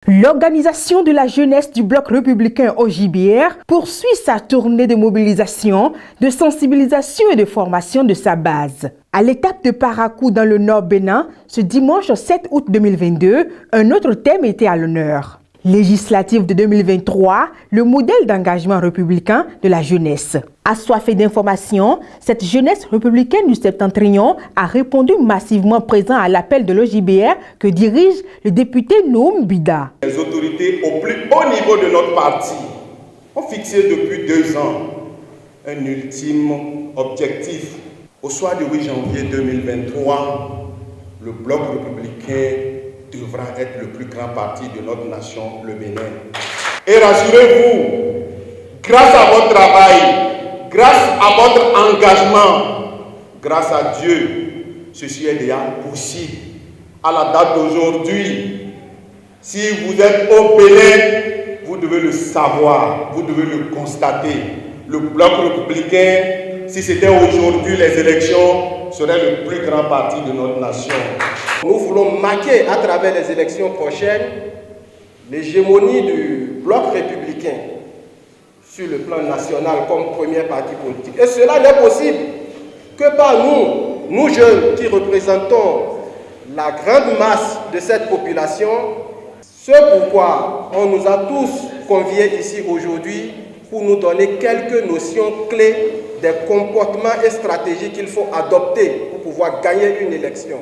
L'organisation de la jeunesse du Bloc républicain OJBR poursuit sa tournée de mobilisation, de sensibilisation et de formation de sa base. À l'étape de Parakou dans le Nord Bénin, ce dimanche 7 août 2022, un autre thème était à l'honneur. Législative de 2023, le modèle d'engagement républicain de la jeunesse. Assoiffée d'informations, cette jeunesse républicaine du Septentrion a répondu massivement présent à l'appel de l'OJBR que dirige le député Noum Bida. Les autorités au plus haut niveau de notre parti ont fixé depuis 2 ans un ultime objectif. Au soir du 8 janvier 2023, le Bloc républicain devra être le plus grand parti de notre nation, le Bénin. Et rassurez-vous, grâce à votre travail, grâce à votre engagement, grâce à Dieu, ceci est déjà possible. À la date d'aujourd'hui, si vous êtes au Bénin, vous devez le savoir, vous devez le constater. Le Bloc républicain, si c'était aujourd'hui les élections, serait le plus grand parti de notre nation. Nous voulons marquer à travers les élections prochaines l'hégémonie du Bloc républicain sur le plan national comme premier parti politique. Et cela n'est possible que par nous jeunes qui représentons la grande masse de cette population. C'est pourquoi on nous a tous conviés ici aujourd'hui pour nous donner quelques notions clés des comportements et stratégies qu'il faut adopter pour pouvoir gagner une élection.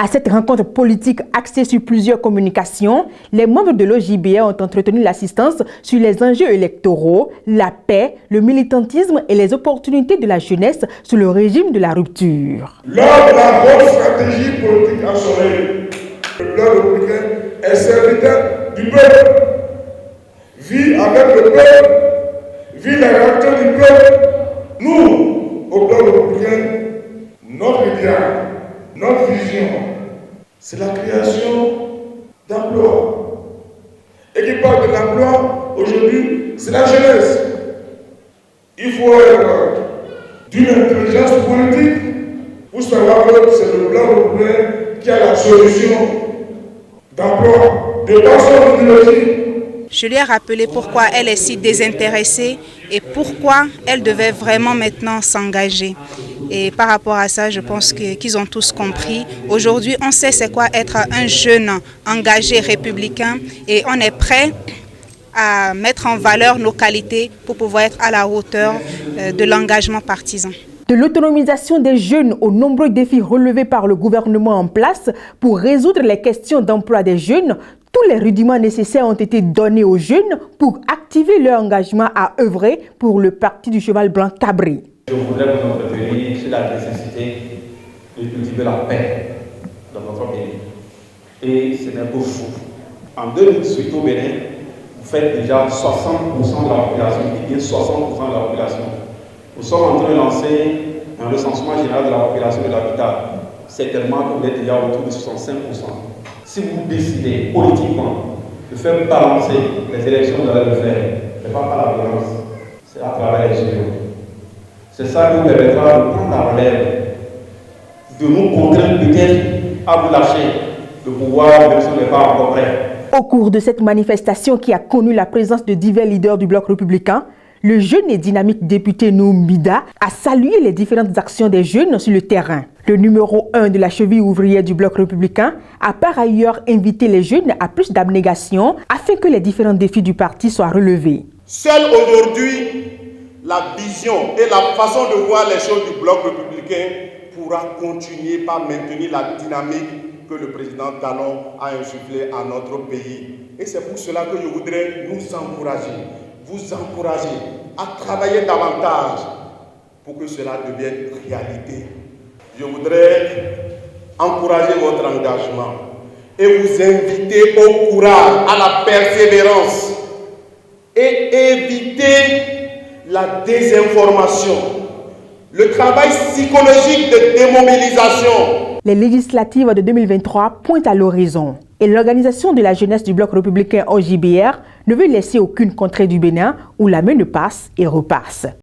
À cette rencontre politique axée sur plusieurs communications, les membres de l'OJBR ont entretenu l'assistance sur les enjeux électoraux, la paix, le militantisme et les opportunités de la jeunesse sous le régime de la rupture. Lors de la grande stratégie politique assurée, le Bloc républicain est serviteur du peuple, vit avec le peuple, vit la réalité du peuple. Nous, au Bloc républicain, notre idéal, notre vision, c'est la création d'emplois. Et qui parle de l'emploi, aujourd'hui, c'est la jeunesse. Il faut être d'une intelligence politique pour savoir que c'est le Bloc républicain qui a la solution d'emploi, de dans son idéologie. Je lui ai rappelé pourquoi elle est si désintéressée et pourquoi elle devait vraiment maintenant s'engager. Et par rapport à ça, je pense qu'ils ont tous compris. Aujourd'hui, on sait c'est quoi être un jeune engagé républicain et on est prêt à mettre en valeur nos qualités pour pouvoir être à la hauteur de l'engagement partisan. De l'autonomisation des jeunes aux nombreux défis relevés par le gouvernement en place pour résoudre les questions d'emploi des jeunes, tous les rudiments nécessaires ont été donnés aux jeunes pour activer leur engagement à œuvrer pour le parti du cheval blanc Cabri. Je voudrais vous entretenir sur la nécessité de cultiver la paix dans notre pays. Et ce n'est pas fou. En 2018 au Bénin, vous faites déjà 60% de la population, et bien 60% de la population. Nous sommes en train de lancer un recensement général de la population de l'habitat. Certainement que vous êtes déjà autour de 65%. Si vous décidez politiquement de faire balancer les élections, vous allez le faire. Mais pas par la violence, c'est à travers les jeunes. C'est ça qui nous permettra de prendre la relève, de nous contraindre peut-être à vous lâcher, de pouvoir, même si on n'est pas encore prêt. Au cours de cette manifestation qui a connu la présence de divers leaders du Bloc républicain, le jeune et dynamique député Noum Bida a salué les différentes actions des jeunes sur le terrain. Le numéro 1 de la cheville ouvrière du Bloc républicain a par ailleurs invité les jeunes à plus d'abnégation afin que les différents défis du parti soient relevés. Seule aujourd'hui, la vision et la façon de voir les choses du Bloc républicain pourra continuer par maintenir la dynamique que le président Talon a insufflée à notre pays. Et c'est pour cela que je voudrais nous encourager, vous encourager à travailler davantage pour que cela devienne réalité. Je voudrais encourager votre engagement et vous inviter au courage, à la persévérance et éviter la désinformation, le travail psychologique de démobilisation. Les législatives de 2023 pointent à l'horizon et l'organisation de la jeunesse du Bloc républicain OJBR ne veut laisser aucune contrée du Bénin où la main ne passe et repasse.